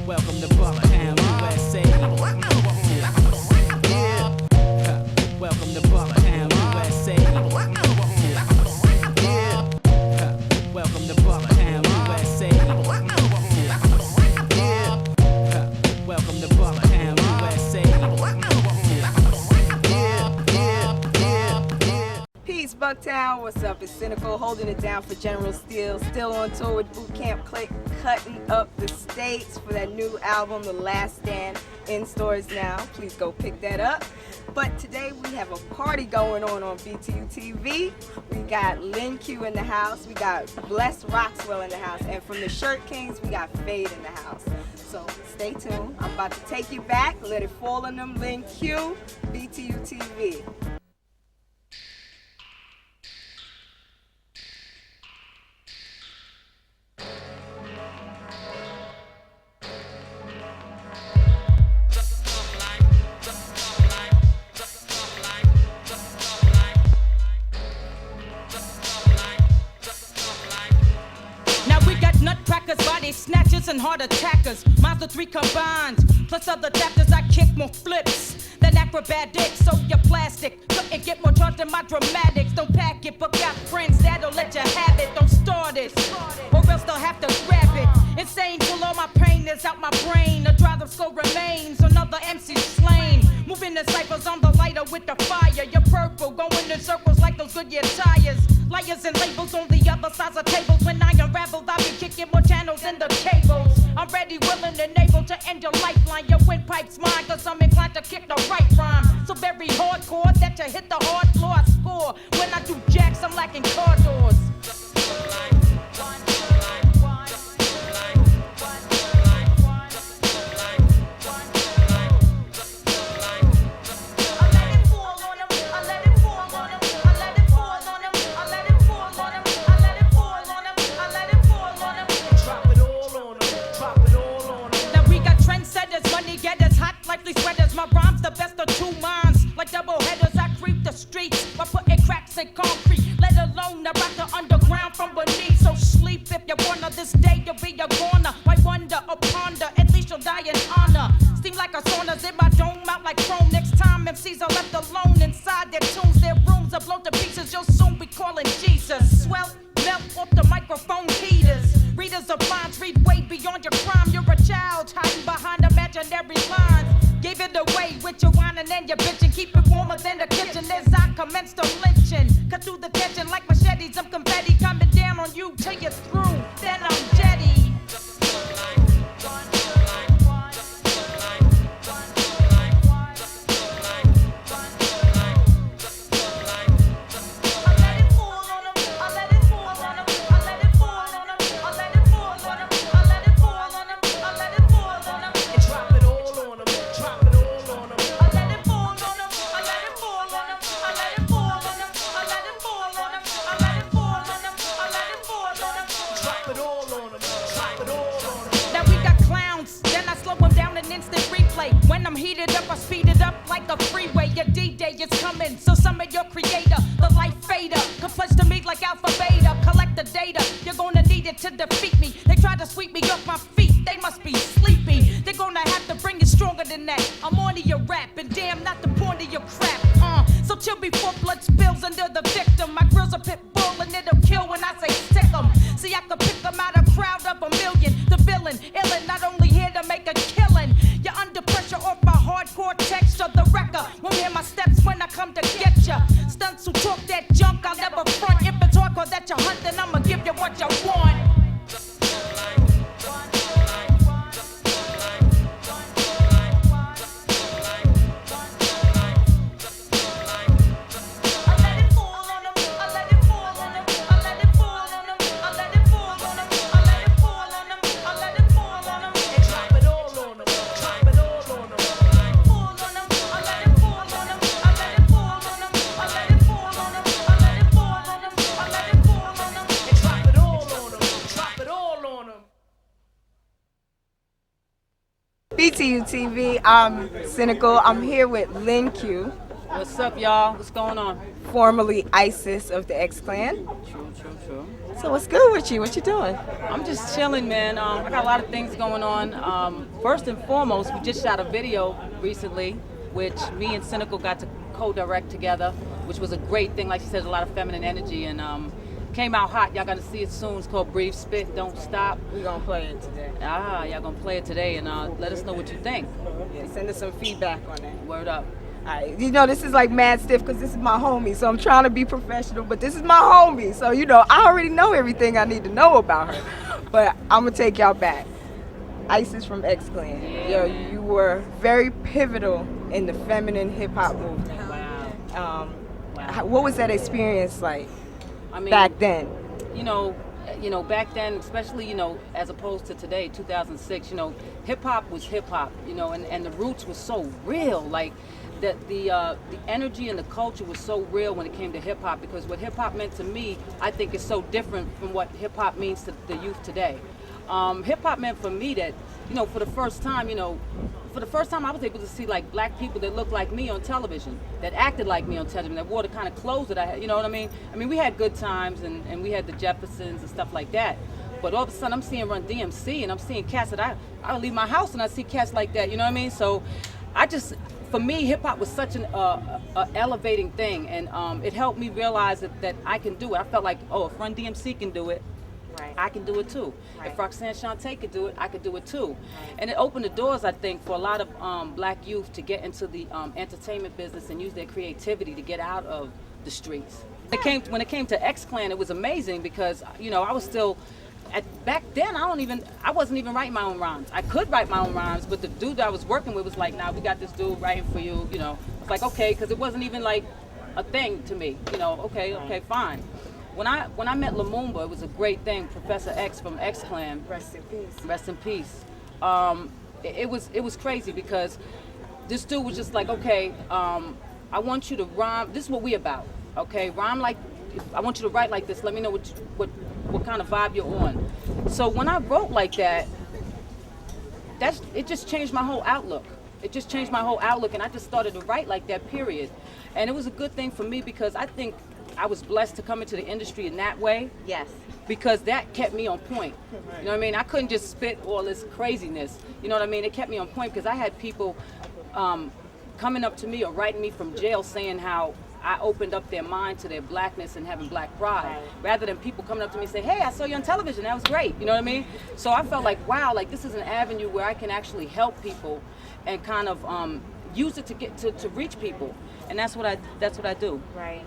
Welcome to Bucktown, USA. Yeah. Welcome to Bucktown, USA. Yeah. Welcome to Bucktown, USA. Yeah. Welcome to Bucktown, USA. Peace, Bucktown. What's up? It's Cynical, holding it down for General Steel. Still on tour with Boot Camp Click, cutting up the states for that new album, The Last Stand, in stores now. Please go pick that up. But today we have a party going on BTU TV. We got Lynn Q in the house. We got Blessed Roxwell in the house. And from the Shirt Kings, we got Fade in the house. So stay tuned. I'm about to take you back. Let it fall on them. Lynn Q, BTU TV. Nutcrackers, body snatchers, and heart attackers. Mazda 3 combined, plus other chapters. I kick more flips than acrobatics. So you're plastic, couldn't get more charged than my dramatics. Don't pack it, but got friends that'll let you have it. Don't start it, or else they'll have to grab it. Insane till all my pain is out my brain. The drive of skull remains, another MC slain. Moving the ciphers on the lighter with the fire. You're purple, going in circles like those Goodyear tires. Liars and labels on the other sides of tables. When I unravel, I'll be kicking more channels than the cables. I'm ready, willing, and able to end your lifeline. Your windpipe's mine, cause I'm inclined to kick the right rhyme. So very hardcore that you hit the hard floor. I score. When I do jacks, I'm lacking car doors. Sweaters, my rhymes the best of two minds. Like double headers, I creep the streets by putting cracks in concrete. Let alone about the underground from beneath. So sleep if you wanna. This day you'll be a goner. Why wonder or ponder? At least you'll die in honor. Steam like a sauna's in my dome, out like chrome. Next time MCs are left alone inside their tombs, their rooms are blown to pieces. You'll soon be calling Jesus. Swell, melt off the microphone heaters. Readers of minds read way beyond your crime. You're a child hiding behind imaginary lines. Gave it away with your whining and your bitching. Keep it warmer than the kitchen as I commence the lynching. Cut through the tension like machetes. I'm confetti coming down on you till you're through. Then I'm jetty. When I'm heated up, I speed it up like a freeway. Your D-Day is coming, so summon your creator. The life fader, come pledge to me like alpha beta. Collect the data, you're gonna need it to defeat me. They try to sweep me off my feet, they must be sleepy. They're gonna have to bring it stronger than that. I'm on to your rap, and damn, not the point of your crap. So chill before blood spills under the victim. My grill's a pit bull, and it'll kill when I say sick 'em. See, I can pick them out a crowd of a million. The villain, illin', not only here to make a killing. You're under pressure off my hardcore texture. The wrecker won't hear my steps when I come to get ya. Stunts who talk that junk, I'll never front. If it's hardcore that you're hunting, I'ma give you what you want. BTU TV, I'm Cynical. I'm here with Lynn Q. What's up, y'all? What's going on? Formerly Isis of the X Clan. True. So what's good with you? What you doing? I'm just chilling, man. I got a lot of things going on. First and foremost, we just shot a video recently, which me and Cynical got to co-direct together, which was a great thing. Like she said, a lot of feminine energy, and came out hot. Y'all got to see it soon. It's called Breathe, Spit, Don't Stop. We're gonna play it today. Y'all gonna play it today, and let us know what you think. Yeah, send us some feedback on that. Word up. All right, you know, this is like mad stiff because this is my homie, so I'm trying to be professional, but this is my homie, so you know, I already know everything I need to know about her, but I'm gonna take y'all back. Isis from X Clan. Yeah. Yo, you were very pivotal in the feminine hip hop movement. Wow. What was that experience like I mean, back then? You know, back then, especially, as opposed to today, 2006, hip hop was hip hop, and the roots was so real. Like, the energy and the culture was so real when it came to hip hop, because what hip hop meant to me, I think, is so different from what hip hop means to the youth today. Hip hop meant for me that, for the first time, I was able to see like black people that looked like me on television, that acted like me on television, that wore the kind of clothes that I had. You know what I mean? I mean, we had good times, and we had the Jeffersons and stuff like that. But all of a sudden, I'm seeing Run DMC, and I'm seeing cats that I leave my house and I see cats like that. You know what I mean? So, for me, hip hop was such an elevating thing, and it helped me realize that I can do it. I felt like, if Run DMC can do it, Right. I can do it too. Right. If Roxanne Shante could do it, I could do it too. Right. And it opened the doors, I think, for a lot of black youth to get into the entertainment business and use their creativity to get out of the streets. When it came to X Clan, it was amazing because, I was still, back then, I wasn't even writing my own rhymes. I could write my own rhymes, but the dude that I was working with was like, nah, we got this dude writing for you, It's like, okay, because it wasn't even like a thing to me, okay, fine. When I met Lumumba, it was a great thing. Professor X from X Clan. Rest in peace. Rest in peace. It was crazy because this dude was just like, okay, I want you to rhyme. This is what we about, okay? Rhyme like, I want you to write like this. Let me know what kind of vibe you're on. So when I wrote like that, it just changed my whole outlook. It just changed my whole outlook, and I just started to write like that, period. And it was a good thing for me because I think I was blessed to come into the industry in that way. Yes. Because that kept me on point. You know what I mean? I couldn't just spit all this craziness. You know what I mean? It kept me on point because I had people coming up to me or writing me from jail saying how I opened up their mind to their blackness and having black pride, rather than people coming up to me and say, hey, I saw you on television, that was great. You know what I mean? So I felt like, wow, like this is an avenue where I can actually help people and kind of use it to get to reach people. And that's what I do. Right.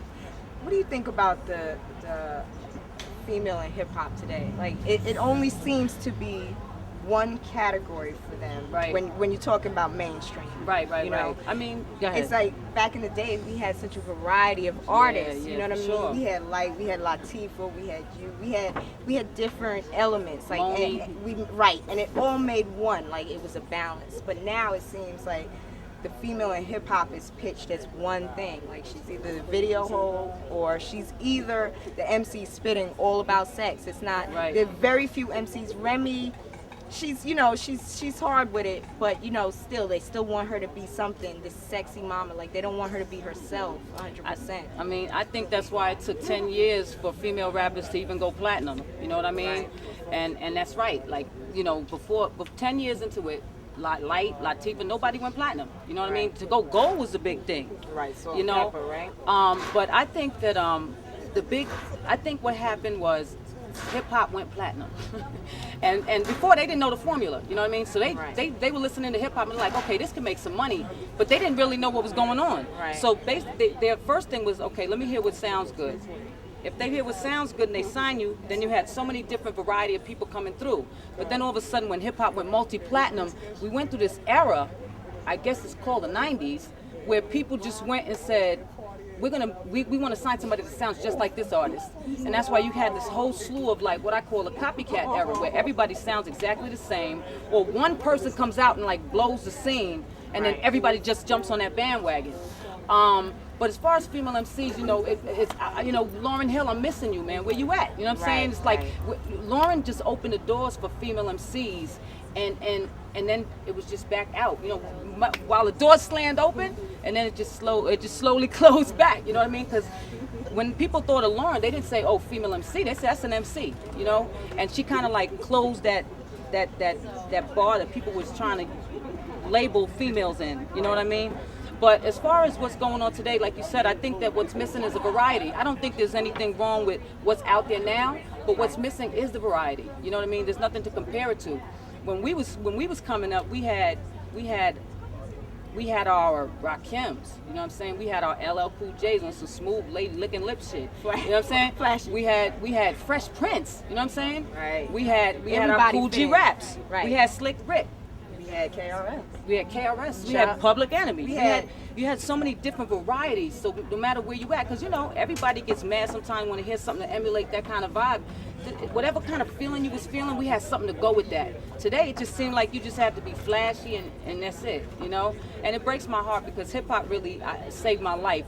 What do you think about the female in hip hop today? Like, it only seems to be one category for them. Right. When you're talking about mainstream. Right. You know? I mean, go ahead. It's like back in the day we had such a variety of artists. Yeah, you know what I mean? sure. We had Latifah, we had you, we had different elements. Like, and it all made one. Like, it was a balance. But now it seems like the female in hip hop is pitched as one thing. Like, she's either the video hoe or she's either the MC spitting all about sex. It's not. Right. There are very few MCs. Remy, she's hard with it, but still they still want her to be something, this sexy mama. Like, they don't want her to be herself 100%. I mean, I think that's why it took 10 years for female rappers to even go platinum. You know what I mean? Right. And that's right. Like, before 10 years into it, Latifah, nobody went platinum. You know what I mean? To go gold was a big thing. Right. So Pepper, right? But I think that I think what happened was hip hop went platinum, and before they didn't know the formula. You know what I mean? So they were listening to hip hop and like, okay, this can make some money, but they didn't really know what was going on. Right. So basically, their first thing was, okay, let me hear what sounds good. If they hear what sounds good and they sign you, then you had so many different variety of people coming through. But then all of a sudden, when hip hop went multi-platinum, we went through this era, I guess it's called the 90s, where people just went and said, we want to sign somebody that sounds just like this artist. And that's why you had this whole slew of like what I call a copycat era, where everybody sounds exactly the same, or one person comes out and like blows the scene, and then everybody just jumps on that bandwagon. But as far as female MCs, it's Lauryn Hill, I'm missing you, man. Where you at? You know what I'm saying? It's like Lauryn just opened the doors for female MCs, and then it was just back out. While the doors slammed open, and then it just slowly closed back. You know what I mean? Because when people thought of Lauren, they didn't say, oh, female MC. They said, that's an MC, you know? And she kind of like closed that bar that people was trying to label females in, you know what I mean? But as far as what's going on today, like you said, I think that what's missing is a variety. I don't think there's anything wrong with what's out there now, but what's missing is the variety. You know what I mean? There's nothing to compare it to. When we was coming up, we had our Rakims, you know what I'm saying? We had our LL Cool J's on some smooth lady licking lip shit. You know what I'm saying? Flashy. We had Fresh Prince, you know what I'm saying? Right. We had our Cool G raps. Right. We had Slick Rick. We had KRS. We had KRS. We had Public Enemy. You had so many different varieties. So no matter where you at, because you know everybody gets mad sometimes when they hear something to emulate that kind of vibe. Whatever kind of feeling you was feeling, we had something to go with that. Today it just seemed like you just have to be flashy and that's it, you know. And it breaks my heart because hip hop really saved my life.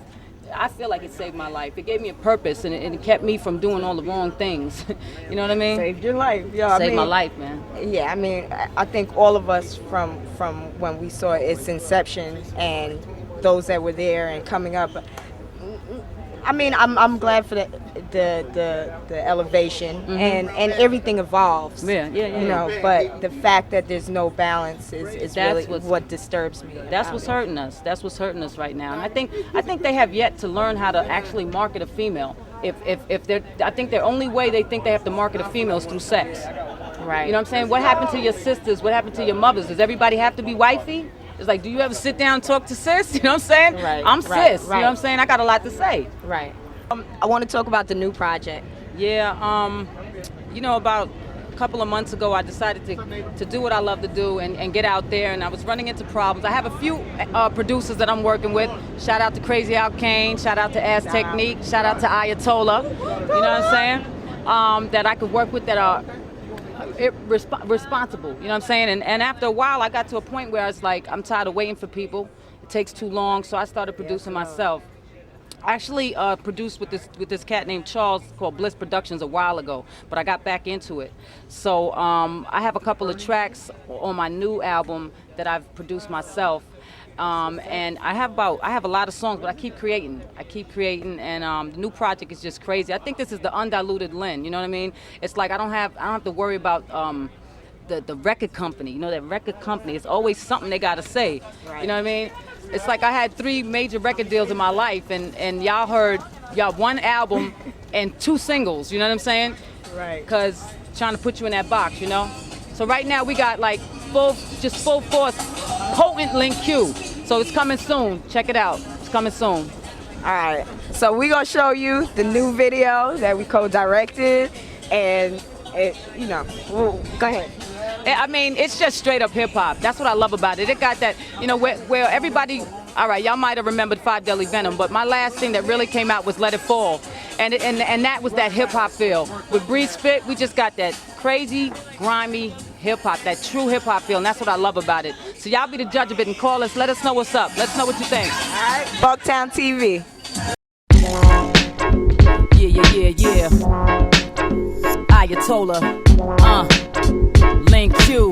I feel like it saved my life. It gave me a purpose and it kept me from doing all the wrong things. You know what I mean? Saved your life. Yeah, Saved my life, man. Yeah, I mean, I think all of us from when we saw its inception and those that were there and coming up. I mean, I'm glad for the elevation and everything evolves. Yeah. You know, but the fact that there's no balance is really what disturbs me. That's what's hurting us. That's what's hurting us right now. And I think they have yet to learn how to actually market a female. If they're, I think the only way they think they have to market a female is through sex. Right. You know what I'm saying? What happened to your sisters? What happened to your mothers? Does everybody have to be wifey? It's like, do you ever sit down and talk to sis? You know what I'm saying? Right, I'm right, sis. right. You know what I'm saying? I got a lot to say. Right. I want to talk about the new project. Yeah. You know, about a couple of months ago, I decided to do what I love to do and get out there. And I was running into problems. I have a few producers that I'm working with. Shout out to Crazy Out Kane. Shout out to Ass Technique. Shout out to Ayatollah. You know what I'm saying? That I could work with that are responsible, you know what I'm saying? And after a while, I got to a point where I was like, I'm tired of waiting for people. It takes too long, so I started producing myself. I actually produced with this cat named Charles called Bliss Productions a while ago, but I got back into it. So I have a couple of tracks on my new album that I've produced myself. And I have a lot of songs, but I keep creating, and the new project is just crazy. I think this is the undiluted Lynn, you know what I mean? It's like I don't have to worry about the record company. You know, that record company, it's always something they gotta say. Right. You know what I mean? It's like I had 3 major record deals in my life, and y'all heard one album and 2 singles. You know what I'm saying? Right. Cause trying to put you in that box, you know. So right now we got like full force, potent Link Q. So it's coming soon. Check it out. It's coming soon. All right. So we're going to show you the new video that we co-directed. And, you know, go ahead. I mean, it's just straight up hip hop. That's what I love about it. It got that, you know, where everybody, all right, y'all might have remembered 5 Deadly Venom, but my last thing that really came out was Let It Fall. And that was that hip hop feel. With Breeze Spit, we just got that crazy, grimy hip hop, that true hip hop feel, and that's what I love about it. So y'all be the judge of it and call us. Let us know what's up. Let us know what you think. All right, Bucktown TV. Yeah. Ayatollah, Link Q.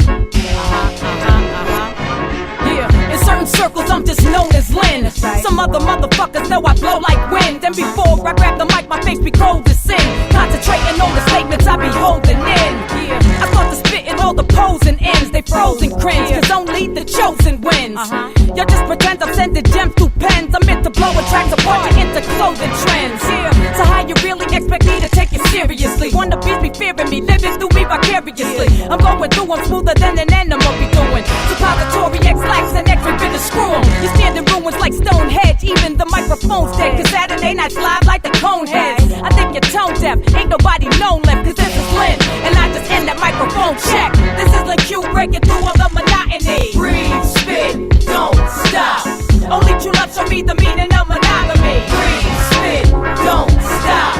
Yeah, in certain circles I'm just known as Lynn. Right. Some other motherfuckers know I blow like wind. And before I grab the mic, my face be cold as sin. Concentrating on the statements I be holding in. Yeah, I start to spit in all the posing ends. They frozen cringe, cause only the chosen wins. Y'all just pretend I'm sending gems through pens. I'm into blowing tracks apart into clothing trends. Yeah, so how you really expect me to take it seriously? Wannabes be fearing me, living through me vicariously. I'm going through, I'm smoother than an animal be doing. Suppository X-lax and X-ray been a screw 'em. You stand in ruins like Stonehenge, even the microphone's dead. Cause Saturday nights live like the Coneheads. I think you're tone deaf, ain't nobody known left. Cause this is Lynn, and I just end that microphone check. This is the Q breaking through all the monotony. Breathe, spit, don't stop. Only true love show me the meaning of monogamy. Breathe, spit, don't stop.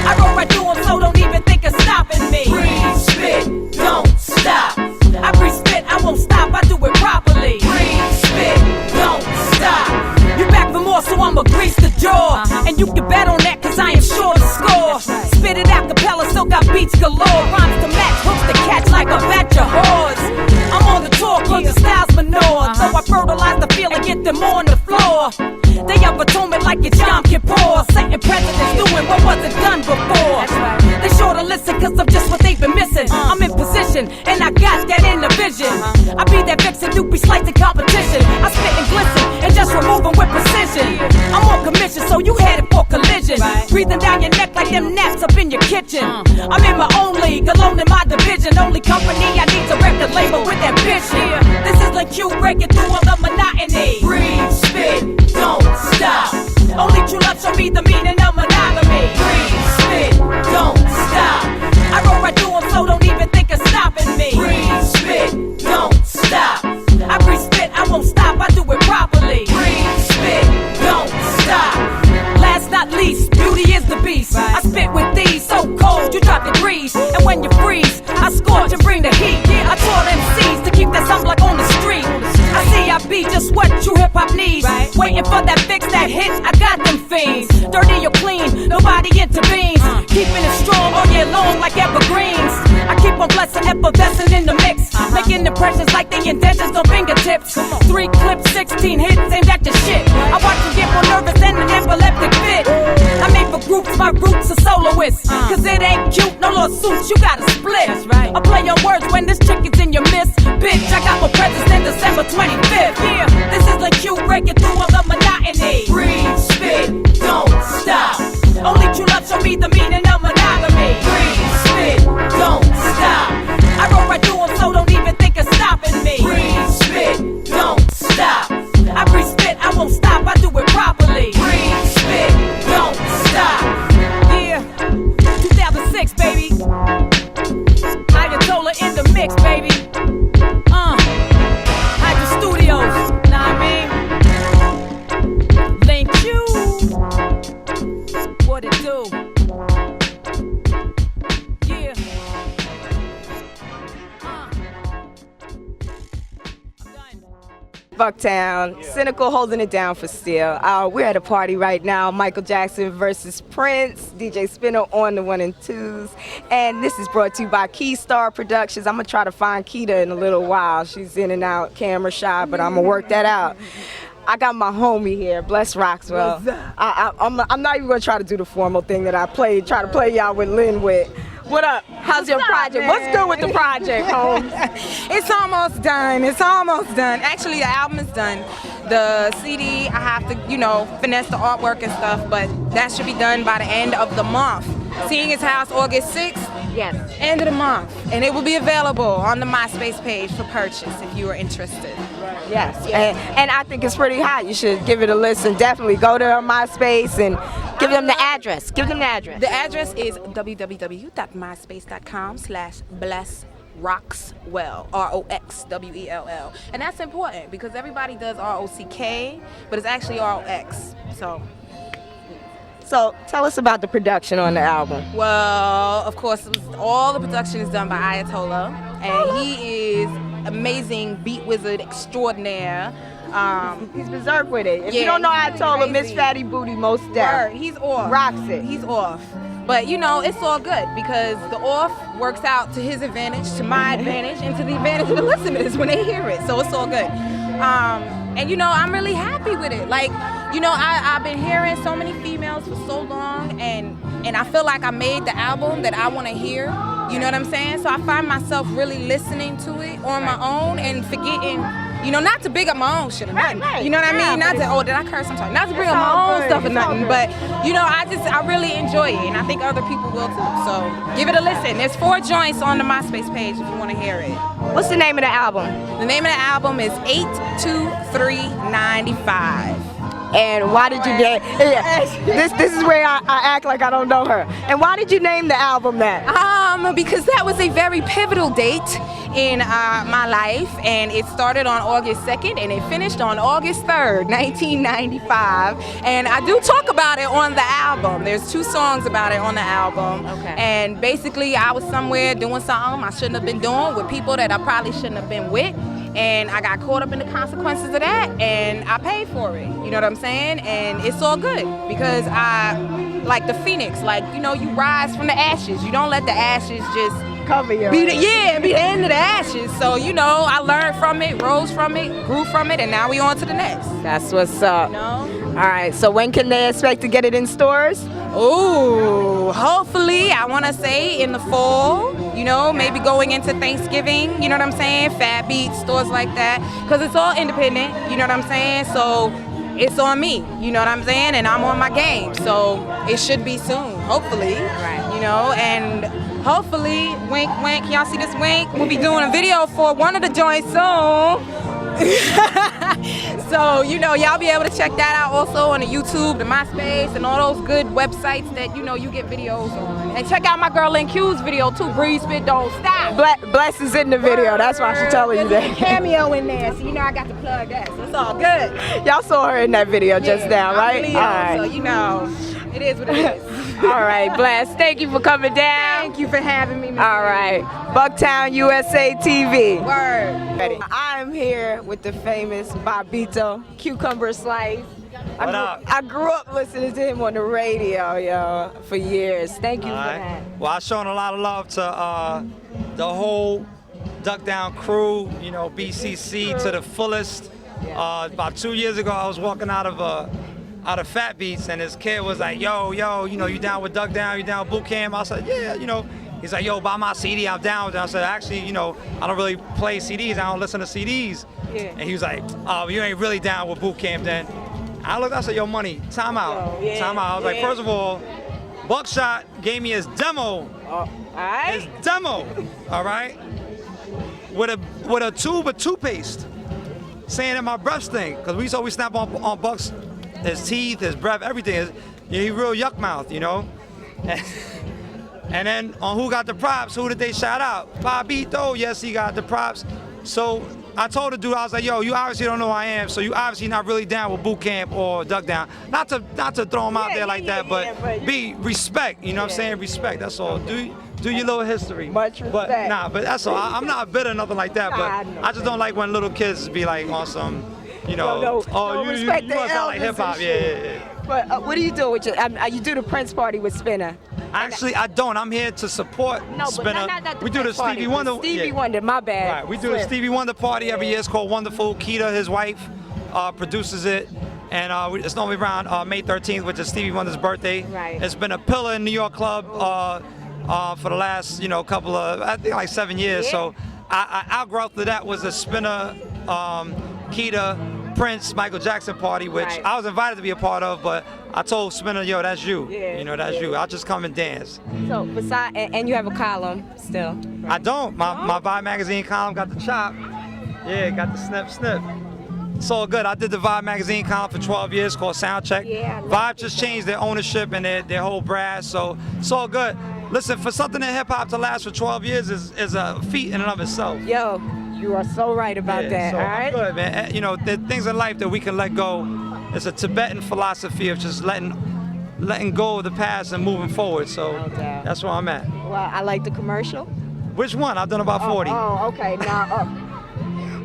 I roll right through 'em, so don't even think of stopping me. Breathe, spit, don't stop. I breathe spit, I won't stop, I do it properly. Breathe, spit, don't stop. You back for more, so I'ma grease the jaw. And you can bet on that, cause I am sure to score. Spit it out, capella, still got beats galore. Rhymes to match, hooks to catch like a batch of whores. I'm on the tour, cause the style's manure. So I fertilize the field and get them on the floor. Day of atonement like it's Yom Kippur. Setting precedents, doing listen, cause I'm just what they've been missing. I'm in position, and I got that in the vision. I be that vixen, do be slicing competition. I spit and glisten, and just removing with precision. I'm on commission, so you headed for collision. Breathing down your neck like them gnats up in your kitchen. I'm in my own league, alone in my division. Only company I need's a record label with ambition. This is like you breaking through all the monotony. Breathe, spit, don't stop. Only true love show me the meaning of monogamy. Breathe, spit, don't stop. I roll right through them, so don't even think of stopping me. Breathe, spit, don't stop. I breathe, spit, I won't stop, I do it properly. Breathe, spit, don't stop. Last not least, beauty is the beast. I spit with these, so cold, you drop degrees. And when you freeze, I scorch and bring the heat. I taught MCs to keep that sunblock on the street. I see I be just what true hip-hop needs. Waiting for that fix, that hit, I got them fiends. Dirty or clean, nobody intervenes. Keeping it strong all year long like evergreens. I keep on blessing, effervescing in the mix. Making impressions like they indentions on fingertips. 3 clips, 16 hits, aimed at your shit. I watch you get more nervous than an epileptic fit. I made for groups, my roots are soloists. Cause it ain't cute, no lawsuits, you gotta split. I play on words when this chick is in your midst. Bitch, I got more presents than December 25th. Yeah, this is like you breaking through all the monotony. Breathe, spit, don't stop. Only true love show me the meaning of monogamy. Breathe, spit, don't stop. I roll right through them, so don't even think of stopping me. Breathe, spit, don't stop. I breathe, spit, I won't stop, I do it properly. Breathe, spit, don't stop. Yeah, 2006, baby. Ayatollah in the mix, baby. Hydra Studios, know what I mean? Link you. What it do? Yeah. I'm done. Bucktown, Cynical holding it down for Steel. We're at a party right now. Michael Jackson versus Prince. DJ Spinner on the 1 and 2s. And this is brought to you by Keystar Productions. I'm going to try to find Keita in a little while. She's in and out, camera shy, but I'm going to work that out. I got my homie here, bless Roxwell. I'm not even going to try to do the formal thing that I try to play y'all with Lynn with. What up? How's your project? Man? What's good with the project, Holmes? It's almost done. It's almost done. Actually, the album is done. The CD, I have to, finesse the artwork and stuff, but that should be done by the end of the month. Seeing His House, August 6th. Yes. End of the month. And it will be available on the MySpace page for purchase if you are interested. Yes. And I think it's pretty hot. You should give it a listen. Definitely go to MySpace and give them the address. Give them the address. The address is www.myspace.com/blessroxwell, ROXWELL. And that's important because everybody does ROCK, but it's actually ROX. So tell us about the production on the album. Well, of course, all the production is done by Ayatollah, and he is amazing beat wizard extraordinaire. He's berserk with it. If you Yeah, don't know he's Ayatollah, crazy. Miss Fatty Booty, most deaf. He's off. Rocks it. He's off. But it's all good because the off works out to his advantage, to my advantage, and to the advantage of the listeners when they hear it. So it's all good. And I'm really happy with it. Like, I've been hearing so many females for so long, and I feel like I made the album that I want to hear. You know what I'm saying? So I find myself really listening to it on my own and forgetting, not to big up my own shit or nothing. Right. You know what I mean? Not to, did I curse? I'm sorry. Not to bring up my own stuff or nothing, but, I really enjoy it, and I think other people will too. So give it a listen. There's 4 joints on the MySpace page if you want to hear it. What's the name of the album? The name of the album is 82395. And why did you name? This is where I act like I don't know her. And why did you name the album that? Because that was a very pivotal date in my life, and it started on August 2nd and it finished on August 3rd, 1995. And I do talk about it on the album. There's 2 songs about it on the album. Okay. And basically, I was somewhere doing something I shouldn't have been doing with people that I probably shouldn't have been with. And I got caught up in the consequences of that, and I paid for it. You know what I'm saying? And it's all good because I, like the phoenix, you rise from the ashes. You don't let the ashes just Cover you. be the end of the ashes. So, I learned from it, rose from it, grew from it, and now we on to the next. That's what's up. You know? All right. So when can they expect to get it in stores? Oh, hopefully, I want to say in the fall, you know, maybe going into Thanksgiving, you know what I'm saying? Fat Beats, stores like that, because it's all independent, you know what I'm saying? So it's on me, you know what I'm saying? And I'm on my game, so it should be soon, hopefully, right? You know, and hopefully, wink, wink, y'all see this wink? We'll be doing a video for one of the joints soon. So, you know, y'all be able to check that out also on the YouTube, the MySpace, and all those good websites that, you know, you get videos on. And check out my girl Lynn Q's video too, Breathe, Spit, Don't Stop. Bless is in the video, that's why she's telling you There's a that. cameo in there, so you know I got to plug that, so it's all good. Y'all saw her in that video just now, right? Leo, All right. So, you know, it is what it is. All right, Bless, thank you for coming down. Thank you for having me, Miss All right, Bucktown, USA TV. Word. Ready. I'm here with the famous Bobbito Cucumber Slice. I grew up listening to him on the radio, yo, for years. Thank you for that. Well, I've shown a lot of love to the whole Duck Down crew, you know, BCC to the fullest. About 2 years ago, I was walking out of Fat Beats, and this kid was like, yo, you know, you down with Duck Down, you down with Boot Camp? I said, yeah, you know. He's like, yo, buy my CD, I'm down with it. I said, actually, you know, I don't really play CDs, I don't listen to CDs. Yeah. And he was like, oh, you ain't really down with Boot Camp then. I looked, I said, yo, money, time out. Time out. I was like, first of all, Buckshot gave me his demo. All right. His demo, all right? With a tube of toothpaste, saying that my breath stink. Because we used to always snap on Buck's, his teeth, his breath, everything. He real yuck mouth, you know? And then on Who Got the Props, who did they shout out? Bobbito, yes, he got the props. So I told the dude, I was like, yo, you obviously don't know who I am, so you obviously not really down with Boot Camp or Duck Down. Not to throw him out there like that, but be respect, you know what I'm saying? Respect, that's all. Do your little history. Much respect. But that's all. I'm not bitter or nothing like that, but I just don't like when little kids be like on some, you know, you must like hip hop, yeah. But what do you do with your, you do the Prince party with Spinner? Actually, I don't. I'm here to support Spinner. Not We do the Stevie Wonder. Stevie Wonder, my bad. Right, we do the Stevie Wonder party every year. It's called Wonderful. Keita, his wife, produces it. And it's normally around May 13th, which is Stevie Wonder's birthday. Right. It's been a pillar in New York Club for the last, you know, couple of, I think like 7 years. Yeah. So our outgrowth of that was the Spinner, Keita, Prince, Michael Jackson party, which I was invited to be a part of, but I told Spinner, yo, that's you. Yeah, you know, that's you. I'll just come and dance. So besides, and you have a column still? Right? I don't. My Vibe magazine column got the chop. Yeah, got the snip. It's all good. I did the Vibe magazine column for 12 years called Soundcheck. Yeah, Vibe just changed their ownership and their whole brass, so it's all good. Listen, for something in hip hop to last for 12 years is a feat in and of itself. Yo, you are so right about that, so all right? I'm good, man. You know, there are things in life that we can let go. It's a Tibetan philosophy of just letting go of the past and moving forward. So that's where I'm at. Well, I like the commercial. Which one? I've done about 40. Oh, okay. Now,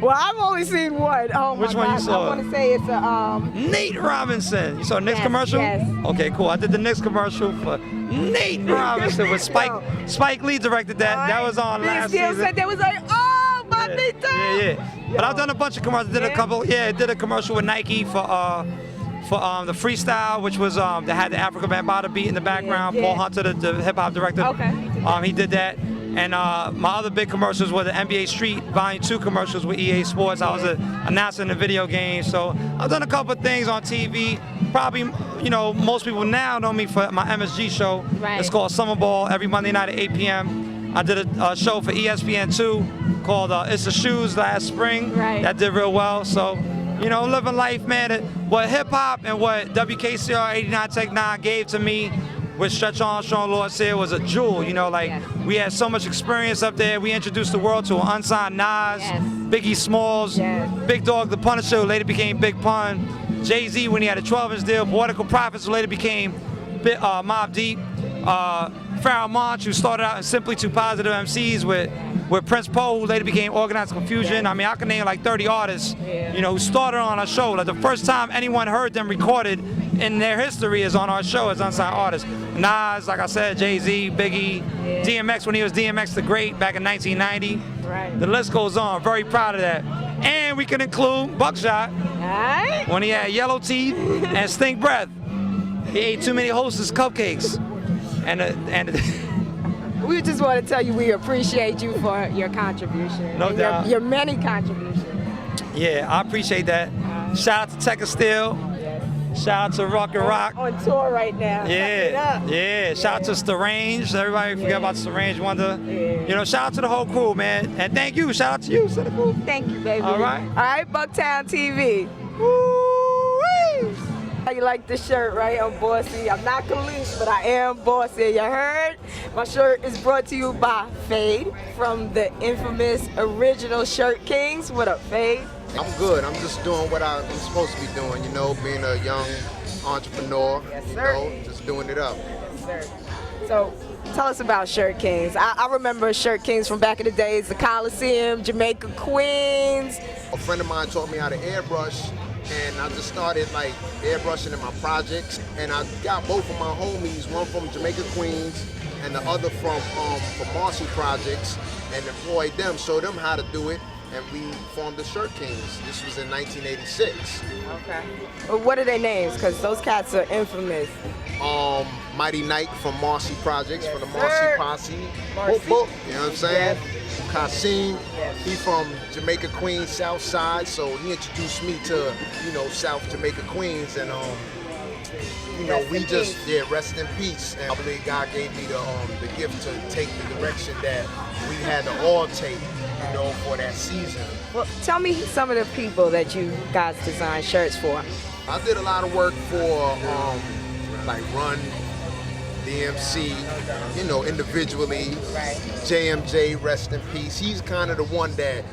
well, I've only seen one. Oh, my Which one God. you saw? I want to say it's a Nate Robinson. You saw Nick's Yes, commercial? yes. Okay, cool. I did the Knicks commercial for Nate Robinson with Spike. Spike Lee directed that. All That right. was on last Still season. said they was like, oh, my Bobbito. Yeah. But I've done a bunch of commercials. Did a couple. Yeah, did a commercial with Nike for the freestyle, which was that had the Africa Bambaataa beat in the background. Yeah. Paul Hunter, the hip hop director. Okay. He did that. And my other big commercials were the NBA Street Volume 2 commercials with EA Sports. I was announcing the video game. So I've done a couple of things on TV. Probably, you know, most people now know me for my MSG show. Right. It's called Summer Ball every Monday night at 8 p.m. I did a show for ESPN2 called It's the Shoes last spring. Right. That did real well. So, you know, living life, man. What hip hop and what WKCR 89 Tech 9 gave to me with Stretch Armstrong, Lord said, was a jewel. You know, like we had so much experience up there. We introduced the world to an unsigned Nas, Biggie Smalls, Big Dog the Punisher, who later became Big Pun, Jay-Z when he had a 12-inch deal, Poetical Prophets, who later became Mobb Deep, Pharoah Monch, who started out in Simply Too Positive MCs with Prince Poe, who later became Organized Confusion. I mean, I can name like 30 artists, you know, who started on our show. Like the first time anyone heard them recorded in their history is on our show as unsigned artists. Nas, like I said, Jay-Z, Biggie, DMX when he was DMX the Great back in 1990. Right. The list goes on. Very proud of that. And we can include Buckshot when he had yellow teeth and stink breath. He ate too many Hostess cupcakes. And We just want to tell you we appreciate you for your contribution. No and doubt. Your many contributions. yeah, I appreciate that. Shout out to Tech Steel. Shout out to Rock and Rock. On tour right now. Yeah. Shout out to Strange. Everybody forget about Strange Wonder. You know, shout out to the whole crew, man. And thank you. Shout out to you, Cynical. Thank you, baby. All right. All right, Bucktown TV. Woo-wee. How you like this shirt, right? I'm bossy. I'm not Khalees, but I am bossy. You heard? My shirt is brought to you by Fade from the infamous original Shirt Kings. What up, Fade? I'm good. I'm just doing what I'm supposed to be doing, you know, being a young entrepreneur. Yes, you sir. know, just doing it up. Yes, sir. So, tell us about Shirt Kings. I remember Shirt Kings from back in the days, the Coliseum, Jamaica, Queens. A friend of mine taught me how to airbrush, and I just started like airbrushing in my projects. And I got both of my homies, one from Jamaica, Queens, and the other from Marcy Projects, and employed them, showed them how to do it. And we formed the Shirt Kings. This was in 1986. Okay. Well, what are their names? Because those cats are infamous. Mighty Knight from Marcy Projects, from the Yes, Marcy sir. Posse. Marcy. Boop, boop, you know what I'm saying? Yes. Kasim, Yes. he from Jamaica, Queens, South Side, so he introduced me to, you know, South Jamaica, Queens, and you know, Rest we in just, peace. yeah, rest in peace. And I believe God gave me the gift to take the direction that we had to all take, you know, for that season. Well, tell me some of the people that you guys design shirts for. I did a lot of work for like Run, DMC, you know, individually. Right. JMJ, rest in peace. He's kind of the one that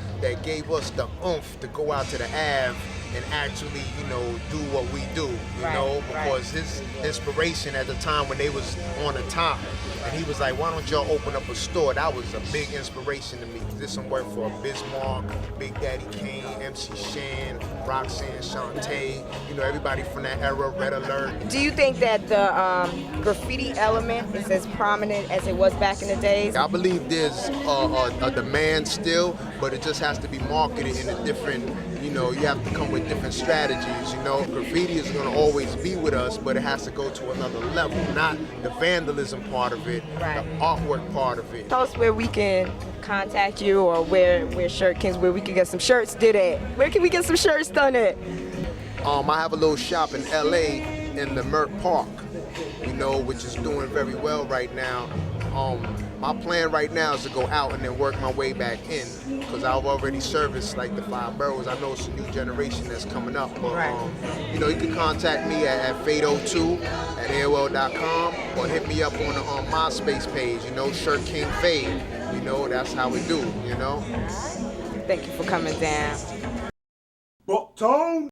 gave us the oomph to go out to the Ave and actually, you know, do what we do, you Right, know, right. because his inspiration at the time when they was on the top, and he was like, why don't y'all open up a store? That was a big inspiration to me. Did some work for Bismarck, Big Daddy Kane, MC Shan, Roxanne, Shantae, you know, everybody from that era, Red Alert. Do you think that the graffiti element is as prominent as it was back in the days? I believe there's a demand still, but it just has to be marketed in a different, you know, you have to come with different strategies, you know. Graffiti is going to always be with us, but it has to go to another level, not the vandalism part of it, Right. the artwork part of it. Tell us where we can contact you, or where Shirt Kings, where we can get some shirts did at. Where can we get some shirts done at? I have a little shop in LA in the Merck Park, you know, which is doing very well right now. My plan right now is to go out and then work my way back in, because I've already serviced like the 5 boroughs. I know it's a new generation that's coming up, but Right. you know, you can contact me at fade02@AOL.com, or hit me up on the MySpace page, you know, Shirt King Fade. You know, that's how we do, you know. Thank you for coming down. Bucktown.